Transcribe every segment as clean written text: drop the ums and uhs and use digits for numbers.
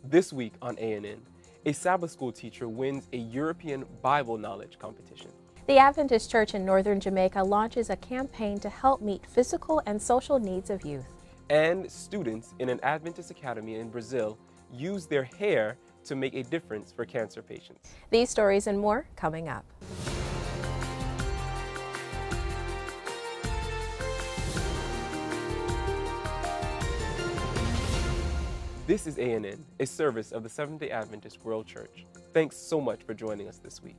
This week on A&N, a Sabbath school teacher wins a European Bible knowledge competition. The Adventist Church in northern Jamaica launches a campaign to help meet physical and social needs of youth. And students in an Adventist academy in Brazil use their hair to make a difference for cancer patients. These stories and more coming up. This is A&N, a service of the Seventh-day Adventist World Church. Thanks so much for joining us this week.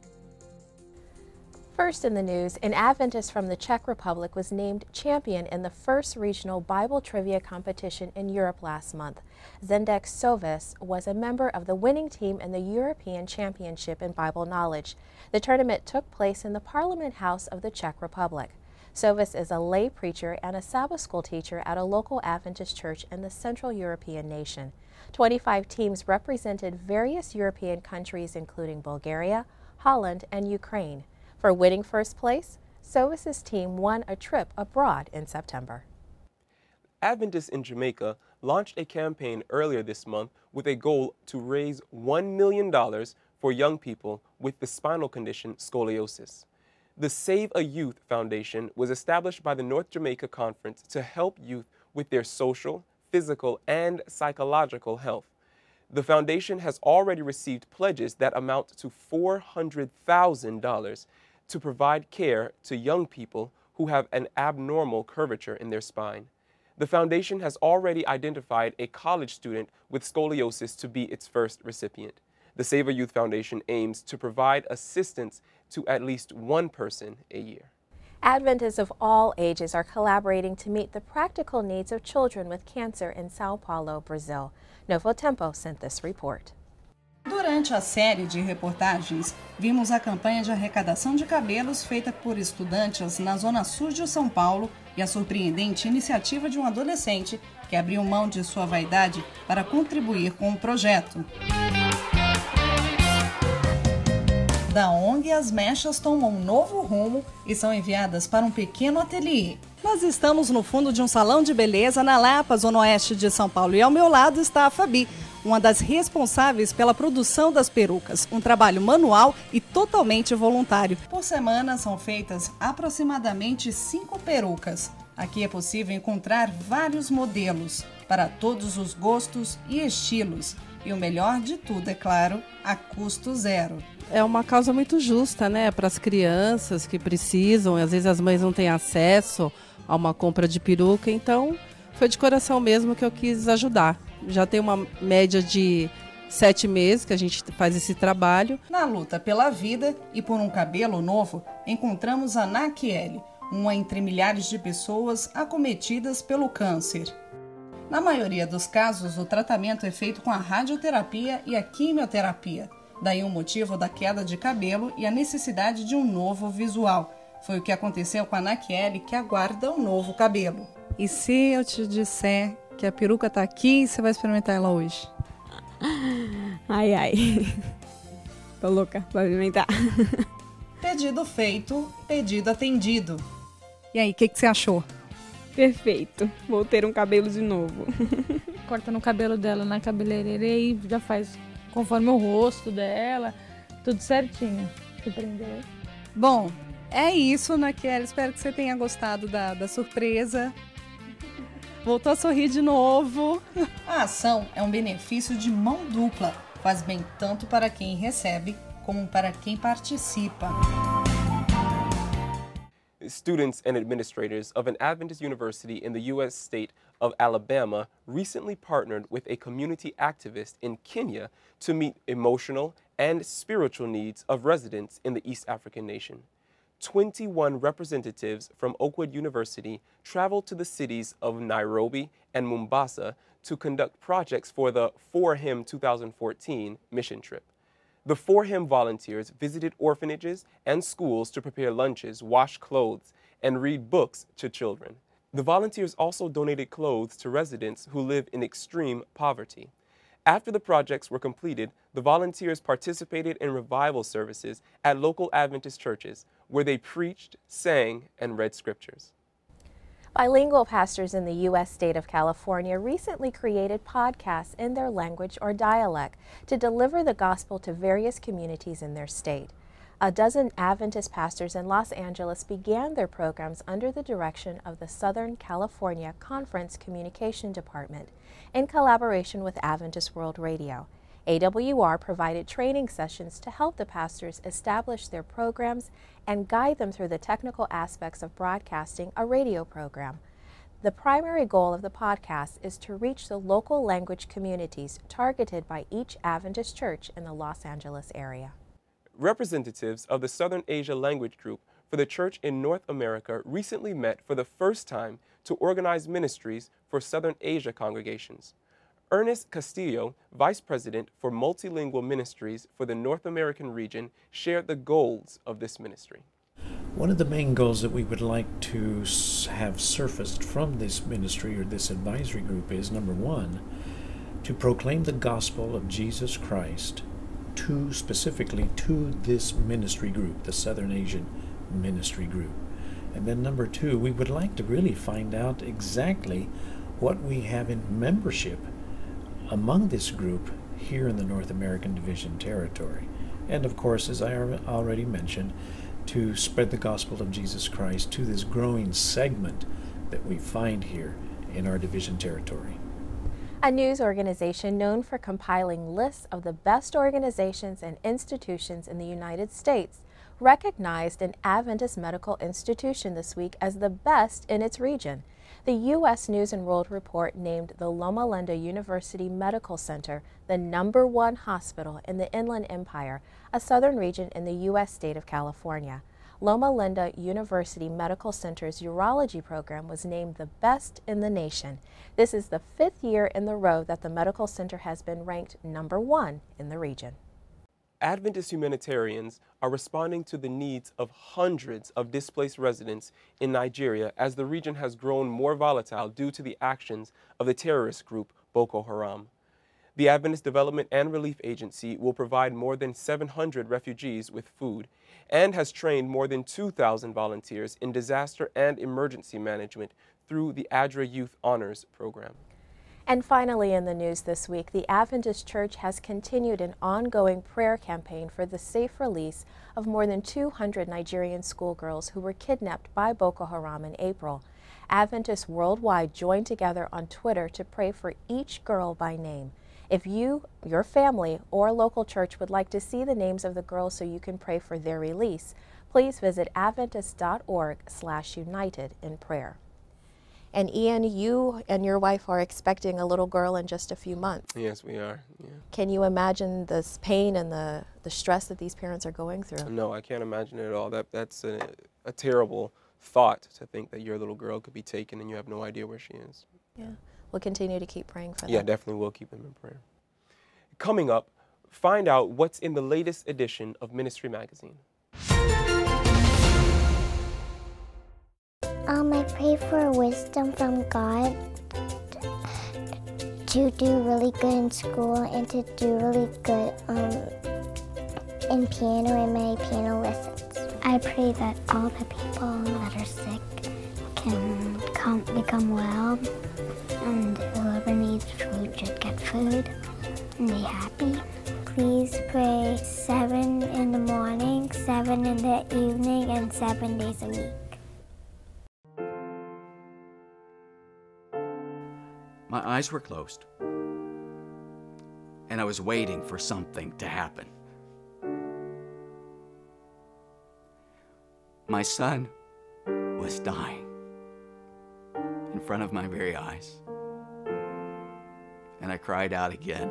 First in the news, an Adventist from the Czech Republic was named champion in the first regional Bible trivia competition in Europe last month. Zendek Sovis was a member of the winning team in the European Championship in Bible knowledge. The tournament took place in the Parliament House of the Czech Republic. Sovis is a lay preacher and a Sabbath school teacher at a local Adventist church in the Central European nation. 25 teams represented various European countries including Bulgaria, Holland, and Ukraine. For winning first place, Sovis's team won a trip abroad in September. Adventists in Jamaica launched a campaign earlier this month with a goal to raise $1 million for young people with the spinal condition scoliosis. The Save a Youth Foundation was established by the North Jamaica Conference to help youth with their social, physical, and psychological health. The foundation has already received pledges that amount to $400,000 to provide care to young people who have an abnormal curvature in their spine. The foundation has already identified a college student with scoliosis to be its first recipient. The Save a Youth Foundation aims to provide assistance to at least one person a year. Adventists of all ages are collaborating to meet the practical needs of children with cancer in São Paulo, Brazil. Novo Tempo sent this report. Durante a série de reportagens, vimos a campanha de arrecadação de cabelos feita por estudantes na zona sul de São Paulo e a surpreendente iniciativa de um adolescente que abriu mão de sua vaidade para contribuir com o projeto. Da ONG, as mechas tomam um novo rumo e são enviadas para um pequeno ateliê. Nós estamos no fundo de um salão de beleza na Lapa, zona oeste de São Paulo, e ao meu lado está a Fabi, uma das responsáveis pela produção das perucas, um trabalho manual e totalmente voluntário. Por semana são feitas aproximadamente 5 perucas. Aqui é possível encontrar vários modelos, para todos os gostos e estilos. E o melhor de tudo, é claro, a custo zero. É uma causa muito justa, né, para as crianças que precisam, às vezes as mães não têm acesso a uma compra de peruca, então foi de coração mesmo que eu quis ajudar. Já tem uma média de 7 meses que a gente faz esse trabalho. Na luta pela vida e por um cabelo novo, encontramos a Nakiele, uma entre milhares de pessoas acometidas pelo câncer. Na maioria dos casos, o tratamento é feito com a radioterapia e a quimioterapia. Daí o motivo da queda de cabelo e a necessidade de um novo visual. Foi o que aconteceu com a Nakiele, que aguarda um novo cabelo. E se eu te disser que a peruca tá aqui e você vai experimentar ela hoje? Ai, ai. Tô louca pra experimentar. Pedido feito, pedido atendido. E aí, o que você achou? Perfeito. Vou ter um cabelo de novo. Corta no cabelo dela na cabeleireira e já faz conforme o rosto dela, tudo certinho. Você prendeu aí? Bom, é isso, Nakiele. Espero que você tenha gostado da surpresa. Voltou a sorrir de novo. A ação é um benefício de mão dupla. Faz bem tanto para quem recebe como para quem participa. Students and administrators of an Adventist university in the U.S. state of Alabama recently partnered with a community activist in Kenya to meet emotional and spiritual needs of residents in the East African nation. 21 representatives from Oakwood University traveled to the cities of Nairobi and Mombasa to conduct projects for the For Him 2014 mission trip. The For Him volunteers visited orphanages and schools to prepare lunches, wash clothes, and read books to children. The volunteers also donated clothes to residents who live in extreme poverty. After the projects were completed, the volunteers participated in revival services at local Adventist churches, where they preached, sang, and read scriptures. Bilingual pastors in the U.S. state of California recently created podcasts in their language or dialect to deliver the gospel to various communities in their state. A dozen Adventist pastors in Los Angeles began their programs under the direction of the Southern California Conference Communication Department in collaboration with Adventist World Radio. AWR provided training sessions to help the pastors establish their programs and guide them through the technical aspects of broadcasting a radio program. The primary goal of the podcast is to reach the local language communities targeted by each Adventist church in the Los Angeles area. Representatives of the Southern Asia Language Group for the Church in North America recently met for the first time to organize ministries for Southern Asia congregations. Ernest Castillo, Vice President for Multilingual Ministries for the North American region, shared the goals of this ministry. One of the main goals that we would like to have surfaced from this ministry or this advisory group is, number one, to proclaim the gospel of Jesus Christ specifically to this ministry group, the Southern Asian Ministry Group. And then number two, we would like to really find out exactly what we have in membership among this group here in the North American Division territory. And of course, as I already mentioned, to spread the gospel of Jesus Christ to this growing segment that we find here in our division territory. A news organization known for compiling lists of the best organizations and institutions in the United States recognized an Adventist medical institution this week as the best in its region. The U.S. News & World Report named the Loma Linda University Medical Center the #1 hospital in the Inland Empire, a southern region in the U.S. state of California. Loma Linda University Medical Center's urology program was named the best in the nation. This is the 5th year in a row that the medical center has been ranked #1 in the region. Adventist humanitarians are responding to the needs of hundreds of displaced residents in Nigeria as the region has grown more volatile due to the actions of the terrorist group Boko Haram. The Adventist Development and Relief Agency will provide more than 700 refugees with food and has trained more than 2,000 volunteers in disaster and emergency management through the ADRA Youth Honors Program. And finally in the news this week, the Adventist Church has continued an ongoing prayer campaign for the safe release of more than 200 Nigerian schoolgirls who were kidnapped by Boko Haram in April. Adventists worldwide joined together on Twitter to pray for each girl by name. If you, your family, or local church would like to see the names of the girls so you can pray for their release, please visit adventist.org/united in prayer. And Ian, you and your wife are expecting a little girl in just a few months. Yes, we are. Yeah. Can you imagine this pain and the stress that these parents are going through? No, I can't imagine it at all. That's a terrible thought to think that your little girl could be taken and you have no idea where she is. Yeah, we'll continue to keep praying for them. Yeah, definitely will keep them in prayer. Coming up, find out what's in the latest edition of Ministry Magazine. I pray for wisdom from God to do really good in school and to do really good in piano and my piano lessons. I pray that all the people that are sick can become well, and whoever needs food should get food and be happy. Please pray 7 in the morning, 7 in the evening, and 7 days a week. My eyes were closed, and I was waiting for something to happen. My son was dying in front of my very eyes, and I cried out again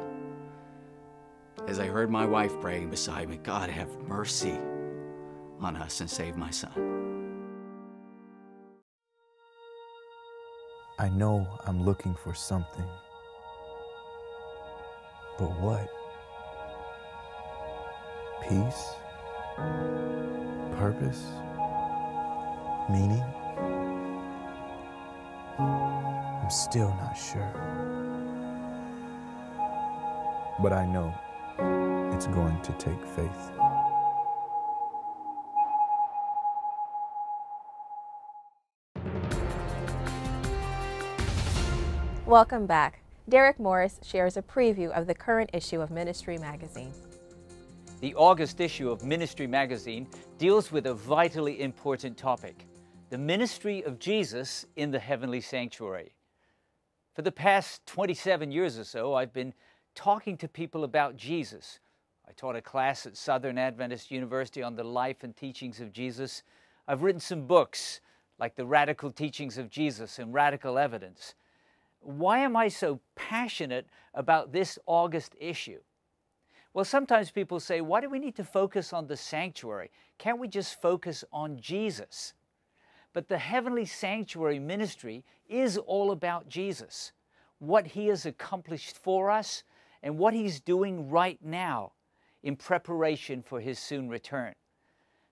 as I heard my wife praying beside me, God, have mercy on us and save my son. I know I'm looking for something, but what? Peace? Purpose? Meaning? I'm still not sure. But I know it's going to take faith. Welcome back. Derek Morris shares a preview of the current issue of Ministry Magazine. The August issue of Ministry Magazine deals with a vitally important topic: the ministry of Jesus in the heavenly sanctuary. For the past 27 years or so, I've been talking to people about Jesus. I taught a class at Southern Adventist University on the life and teachings of Jesus. I've written some books like The Radical Teachings of Jesus and Radical Evidence. Why am I so passionate about this August issue? Well, sometimes people say, why do we need to focus on the sanctuary? Can't we just focus on Jesus? But the heavenly sanctuary ministry is all about Jesus, what He has accomplished for us and what He's doing right now in preparation for His soon return.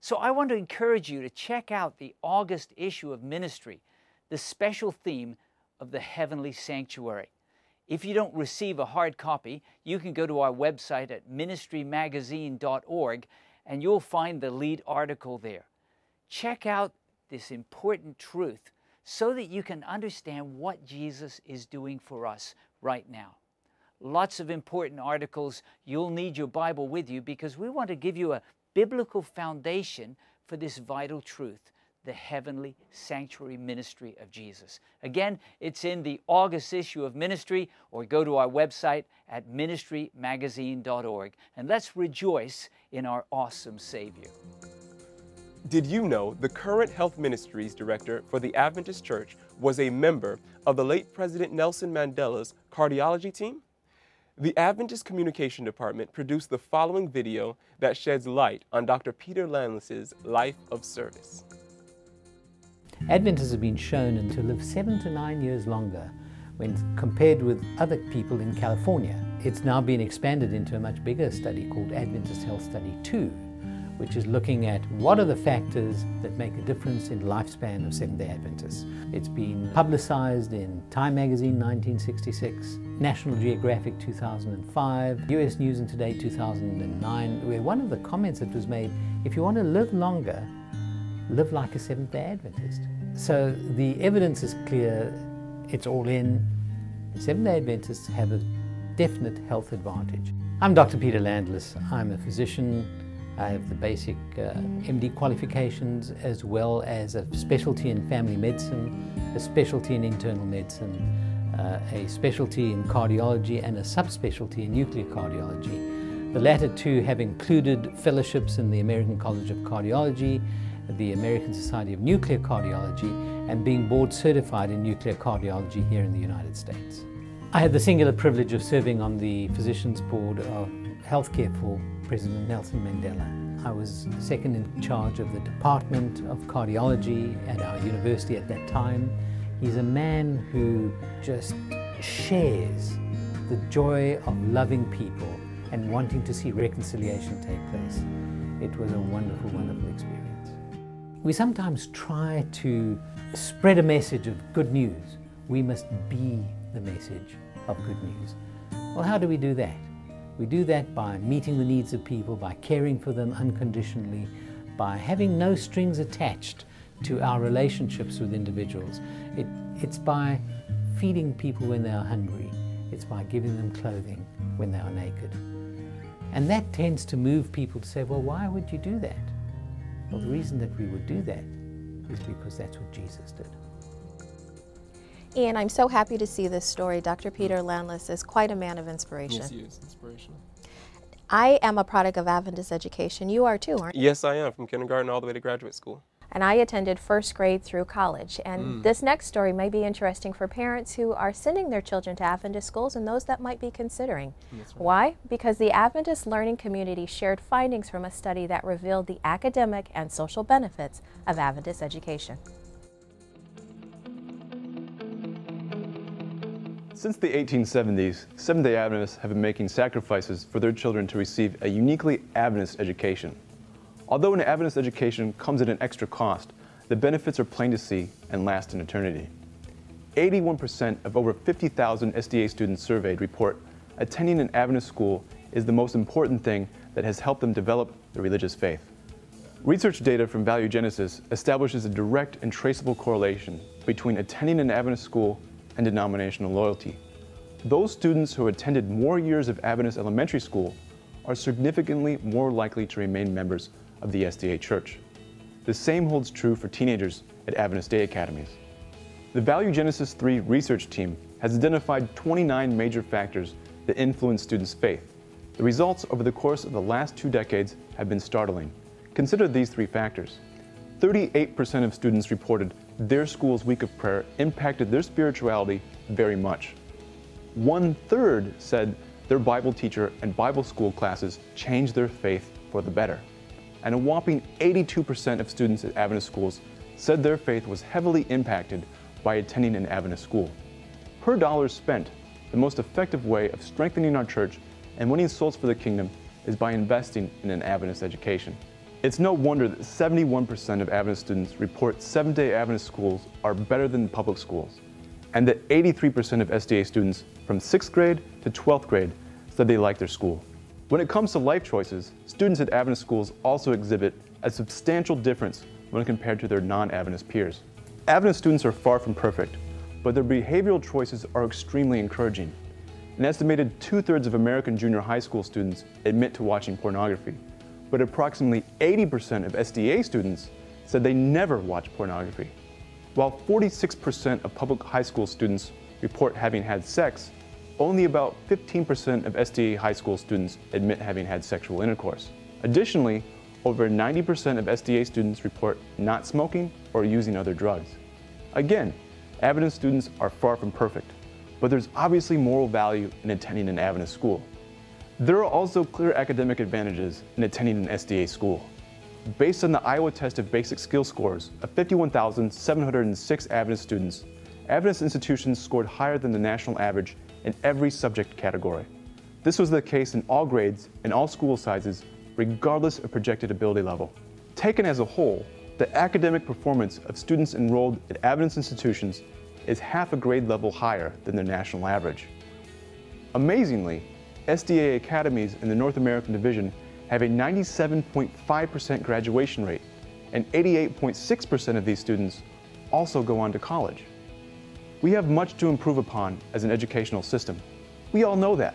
So I want to encourage you to check out the August issue of Ministry, the special theme of the heavenly sanctuary. If you don't receive a hard copy, you can go to our website at ministrymagazine.org and you'll find the lead article there. Check out this important truth so that you can understand what Jesus is doing for us right now. Lots of important articles. You'll need your Bible with you because we want to give you a biblical foundation for this vital truth, the heavenly sanctuary ministry of Jesus. Again, it's in the August issue of Ministry, or go to our website at ministrymagazine.org. And let's rejoice in our awesome Savior. Did you know the current Health Ministries Director for the Adventist Church was a member of the late President Nelson Mandela's cardiology team? The Adventist Communication Department produced the following video that sheds light on Dr. Peter Landless's life of service. Adventists have been shown to live 7 to 9 years longer when compared with other people in California. It's now been expanded into a much bigger study called Adventist Health Study 2, which is looking at what are the factors that make a difference in lifespan of Seventh-day Adventists. It's been publicized in Time Magazine 1966, National Geographic 2005, US News and Today 2009, where one of the comments that was made, if you want to live longer, live like a Seventh-day Adventist. So the evidence is clear, it's all in. Seventh-day Adventists have a definite health advantage. I'm Dr. Peter Landless. I'm a physician. I have the basic MD qualifications as well as a specialty in family medicine, a specialty in internal medicine, a specialty in cardiology and a subspecialty in nuclear cardiology. The latter two have included fellowships in the American College of Cardiology, the American Society of Nuclear Cardiology, and being board certified in nuclear cardiology here in the United States. I had the singular privilege of serving on the Physicians Board of Healthcare for President Nelson Mandela. I was second in charge of the Department of Cardiology at our university at that time. He's a man who just shares the joy of loving people and wanting to see reconciliation take place. It was a wonderful, wonderful experience. We sometimes try to spread a message of good news. We must be the message of good news. Well, how do we do that? We do that by meeting the needs of people, by caring for them unconditionally, by having no strings attached to our relationships with individuals. It's by feeding people when they are hungry. It's by giving them clothing when they are naked. And that tends to move people to say, well, why would you do that? Well, the reason that we would do that is because that's what Jesus did. And I'm so happy to see this story. Dr. Peter Landless is quite a man of inspiration. Yes, he is inspirational. I am a product of Adventist education. You are too, aren't you? Yes, I am, from kindergarten all the way to graduate school. And I attended first grade through college. And this next story may be interesting for parents who are sending their children to Adventist schools and those that might be considering. That's right. Why? Because the Adventist learning community shared findings from a study that revealed the academic and social benefits of Adventist education. Since the 1870s, Seventh-day Adventists have been making sacrifices for their children to receive a uniquely Adventist education. Although an Adventist education comes at an extra cost, the benefits are plain to see and last in eternity. 81% of over 50,000 SDA students surveyed report attending an Adventist school is the most important thing that has helped them develop their religious faith. Research data from Value Genesis establishes a direct and traceable correlation between attending an Adventist school and denominational loyalty. Those students who attended more years of Adventist elementary school are significantly more likely to remain members of the SDA Church. The same holds true for teenagers at Adventist Day Academies. The Value Genesis 3 research team has identified 29 major factors that influence students' faith. The results over the course of the last 2 decades have been startling. Consider these 3 factors. 38% of students reported their school's week of prayer impacted their spirituality very much. 1/3 said their Bible teacher and Bible school classes changed their faith for the better. And a whopping 82% of students at Adventist schools said their faith was heavily impacted by attending an Adventist school. Per dollar spent, the most effective way of strengthening our church and winning souls for the kingdom is by investing in an Adventist education. It's no wonder that 71% of Adventist students report Seventh-day Adventist schools are better than public schools, and that 83% of SDA students from 6th grade to 12th grade said they like their school. When it comes to life choices, students at Adventist schools also exhibit a substantial difference when compared to their non-Adventist peers. Adventist students are far from perfect, but their behavioral choices are extremely encouraging. An estimated 2/3 of American junior high school students admit to watching pornography, but approximately 80% of SDA students said they never watch pornography. While 46% of public high school students report having had sex, only about 15% of SDA high school students admit having had sexual intercourse. Additionally, over 90% of SDA students report not smoking or using other drugs. Again, Adventist students are far from perfect, but there's obviously moral value in attending an Adventist school. There are also clear academic advantages in attending an SDA school. Based on the Iowa Test of Basic Skill scores of 51,706 Adventist students, Adventist institutions scored higher than the national average in every subject category. This was the case in all grades and all school sizes, regardless of projected ability level. Taken as a whole, the academic performance of students enrolled at Adventist institutions is half a grade level higher than the national average. Amazingly, SDA academies in the North American division have a 97.5% graduation rate, and 88.6% of these students also go on to college. We have much to improve upon as an educational system. We all know that,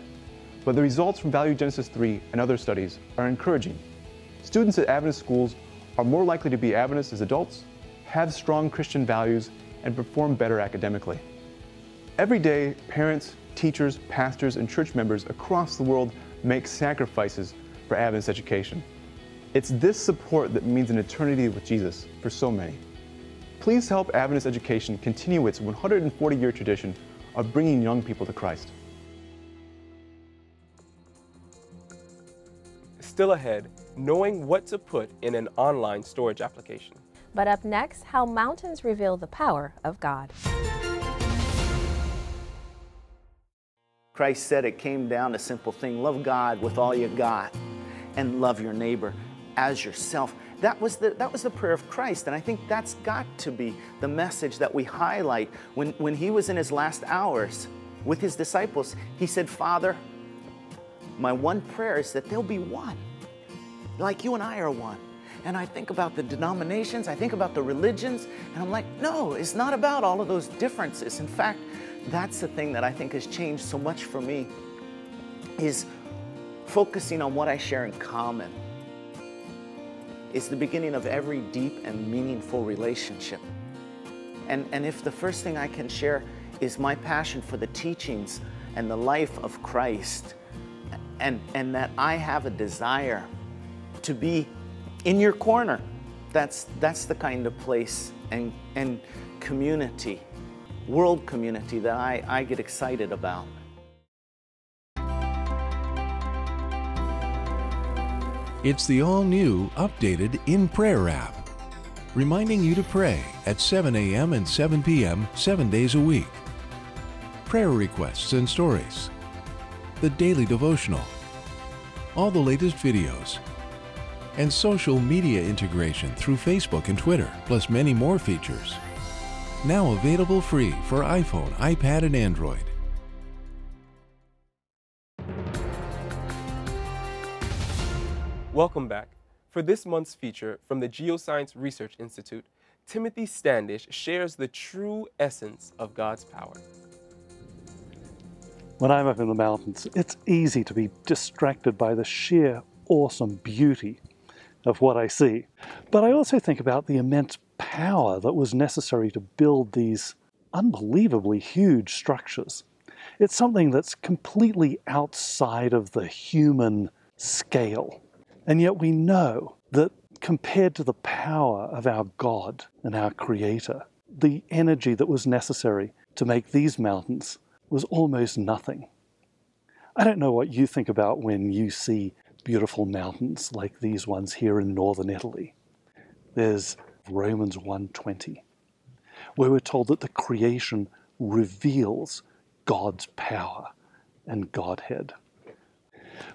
but the results from Value Genesis 3 and other studies are encouraging. Students at Adventist schools are more likely to be Adventist as adults, have strong Christian values, and perform better academically. Every day, parents, teachers, pastors, and church members across the world make sacrifices for Adventist education. It's this support that means an eternity with Jesus for so many. Please help Adventist education continue its 140-year tradition of bringing young people to Christ. Still ahead, knowing what to put in an online storage application. But up next, how mountains reveal the power of God. Christ said it came down to a simple thing: love God with all you got and love your neighbor as yourself. That was the prayer of Christ, and I think that's got to be the message that we highlight. When he was in his last hours with his disciples, he said, Father, my one prayer is that they'll be one, like you and I are one. And I think about the denominations, I think about the religions, and I'm like, no, it's not about all of those differences. In fact, that's the thing that I think has changed so much for me, is focusing on what I share in common. It's the beginning of every deep and meaningful relationship. And if the first thing I can share is my passion for the teachings and the life of Christ, and that I have a desire to be in your corner, that's the kind of place and community, world community, that I get excited about. It's the all-new, updated In Prayer app, reminding you to pray at 7 a.m. and 7 p.m. 7 days a week. Prayer requests and stories, the daily devotional, all the latest videos, and social media integration through Facebook and Twitter, plus many more features. Now available free for iPhone, iPad, and Android. Welcome back. For this month's feature from the Geoscience Research Institute, Timothy Standish shares the true essence of God's power. When I'm up in the mountains, it's easy to be distracted by the sheer awesome beauty of what I see. But I also think about the immense power that was necessary to build these unbelievably huge structures. It's something that's completely outside of the human scale. And yet we know that compared to the power of our God and our Creator, the energy that was necessary to make these mountains was almost nothing. I don't know what you think about when you see beautiful mountains like these ones here in northern Italy. There's Romans 1:20, where we're told that the creation reveals God's power and Godhead.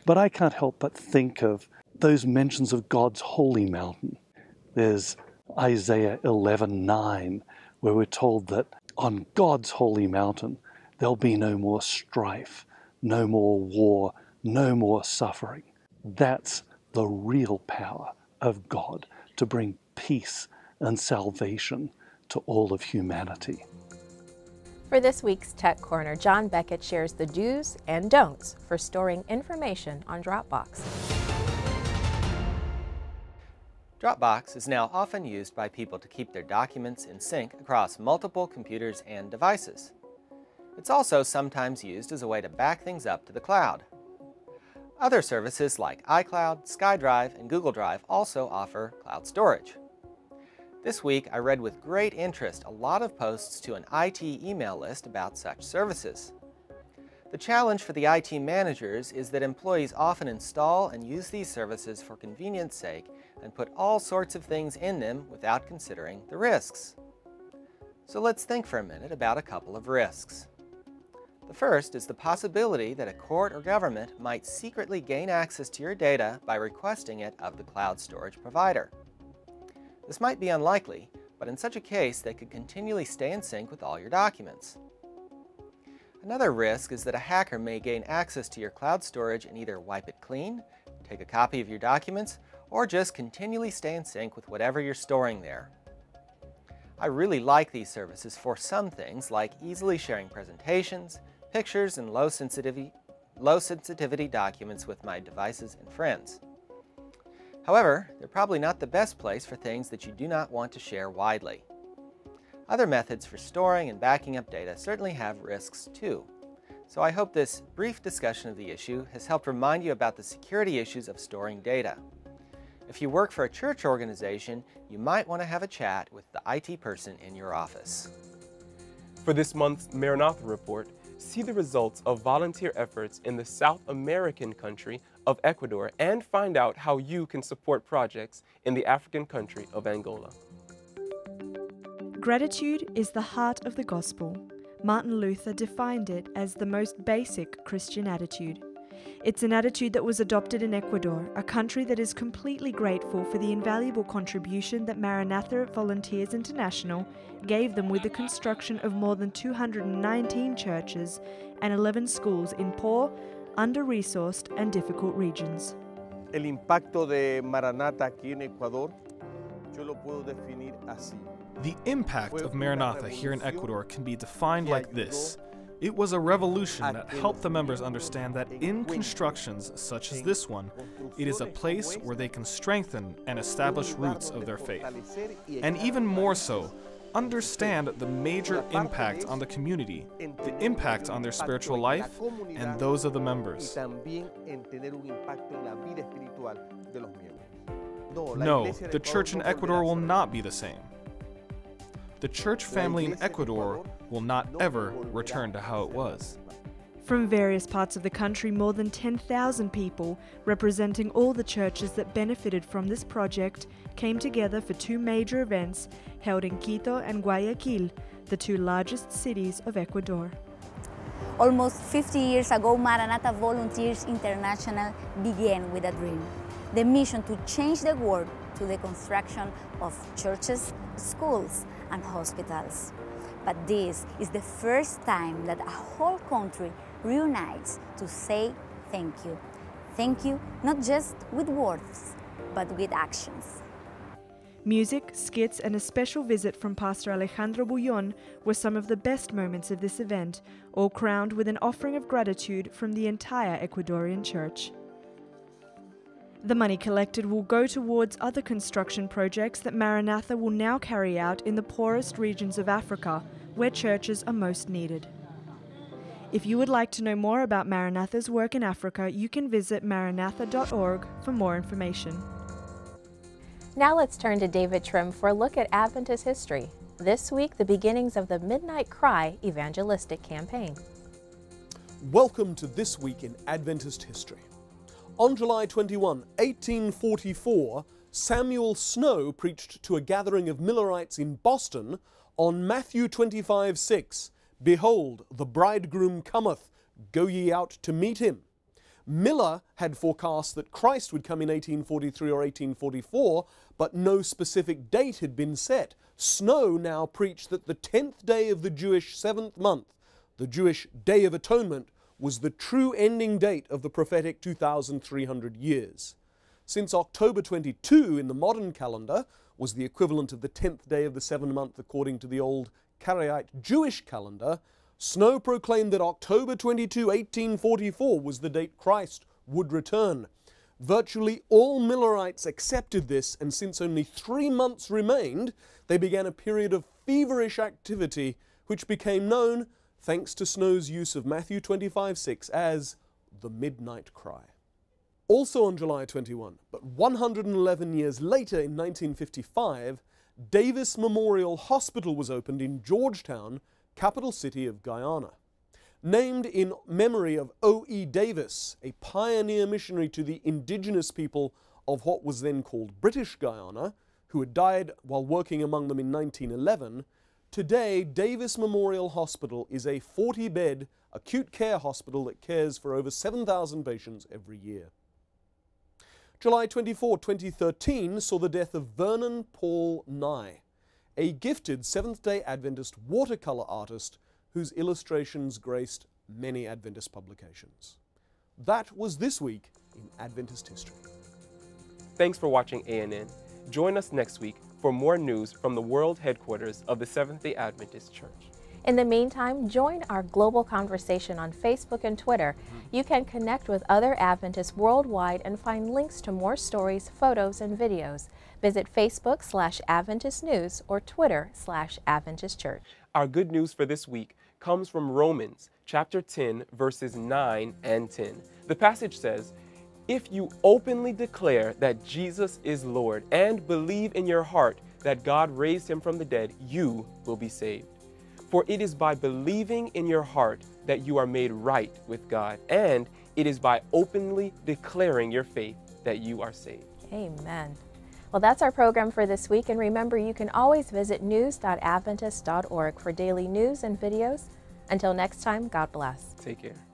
But I can't help but think of those mentions of God's holy mountain. There's Isaiah 11:9, where we're told that on God's holy mountain there'll be no more strife, no more war, no more suffering. That's the real power of God to bring peace and salvation to all of humanity. For this week's Tech Corner, John Beckett shares the do's and don'ts for storing information on Dropbox. Dropbox is now often used by people to keep their documents in sync across multiple computers and devices. It's also sometimes used as a way to back things up to the cloud. Other services like iCloud, SkyDrive, and Google Drive also offer cloud storage. This week, I read with great interest a lot of posts to an IT email list about such services. The challenge for the IT managers is that employees often install and use these services for convenience sake and put all sorts of things in them without considering the risks. So let's think for a minute about a couple of risks. The first is the possibility that a court or government might secretly gain access to your data by requesting it of the cloud storage provider. This might be unlikely, but in such a case, they could continually stay in sync with all your documents. Another risk is that a hacker may gain access to your cloud storage and either wipe it clean, take a copy of your documents, or just continually stay in sync with whatever you're storing there. I really like these services for some things like easily sharing presentations, pictures, and low sensitivity documents with my devices and friends. However, they're probably not the best place for things that you do not want to share widely. Other methods for storing and backing up data certainly have risks too. So I hope this brief discussion of the issue has helped remind you about the security issues of storing data. If you work for a church organization, you might want to have a chat with the IT person in your office. For this month's Maranatha Report, see the results of volunteer efforts in the South American country of Ecuador and find out how you can support projects in the African country of Angola. Gratitude is the heart of the gospel. Martin Luther defined it as the most basic Christian attitude. It's an attitude that was adopted in Ecuador, a country that is completely grateful for the invaluable contribution that Maranatha Volunteers International gave them with the construction of more than 219 churches and 11 schools in poor, under-resourced and difficult regions. El impacto de Maranatha aquí en Ecuador, yo lo puedo definir así. The impact of Maranatha here in Ecuador can be defined like this. It was a revolution that helped the members understand that in constructions such as this one, it is a place where they can strengthen and establish roots of their faith. And even more so, understand the major impact on the community, the impact on their spiritual life, and those of the members. No, the church in Ecuador will not be the same. The church family in Ecuador will not ever return to how it was. From various parts of the country, more than 10,000 people, representing all the churches that benefited from this project, came together for two major events held in Quito and Guayaquil, the two largest cities of Ecuador. Almost 50 years ago, Maranatha Volunteers International began with a dream, the mission to change the world through the construction of churches, schools, and hospitals. But this is the first time that a whole country reunites to say thank you. Thank you, not just with words, but with actions. Music, skits, and a special visit from Pastor Alejandro Bullon were some of the best moments of this event, all crowned with an offering of gratitude from the entire Ecuadorian church. The money collected will go towards other construction projects that Maranatha will now carry out in the poorest regions of Africa, where churches are most needed. If you would like to know more about Maranatha's work in Africa, you can visit maranatha.org for more information. Now let's turn to David Trim for a look at Adventist history. This week, the beginnings of the Midnight Cry evangelistic campaign. Welcome to This Week in Adventist History. On July 21, 1844, Samuel Snow preached to a gathering of Millerites in Boston on Matthew 25:6, "Behold, the bridegroom cometh, go ye out to meet him." Miller had forecast that Christ would come in 1843 or 1844, but no specific date had been set. Snow now preached that the 10th day of the Jewish 7th month, the Jewish Day of Atonement, was the true ending date of the prophetic 2,300 years. Since October 22 in the modern calendar was the equivalent of the 10th day of the 7th month according to the old Karaite Jewish calendar, Snow proclaimed that October 22, 1844 was the date Christ would return. Virtually all Millerites accepted this, and since only 3 months remained, they began a period of feverish activity which became known, thanks to Snow's use of Matthew 25:6, as the Midnight Cry. Also on July 21, but 111 years later in 1955, Davis Memorial Hospital was opened in Georgetown, capital city of Guyana. Named in memory of O.E. Davis, a pioneer missionary to the indigenous people of what was then called British Guyana, who had died while working among them in 1911, today Davis Memorial Hospital is a 40-bed acute care hospital that cares for over 7,000 patients every year. July 24, 2013 saw the death of Vernon Paul Nye, a gifted Seventh-day Adventist watercolor artist whose illustrations graced many Adventist publications. That was This Week in Adventist History. Thanks for watching ANN. Join us next week for more news from the world headquarters of the Seventh-day Adventist Church. In the meantime, join our global conversation on Facebook and Twitter. You can connect with other Adventists worldwide and find links to more stories, photos, and videos. Visit Facebook/Adventist News or Twitter/Adventist Church. Our good news for this week comes from Romans chapter 10, verses 9 and 10. The passage says, "If you openly declare that Jesus is Lord and believe in your heart that God raised him from the dead, you will be saved. For it is by believing in your heart that you are made right with God, and it is by openly declaring your faith that you are saved." Amen. Well, that's our program for this week, and remember, you can always visit news.adventist.org for daily news and videos. Until next time, God bless. Take care.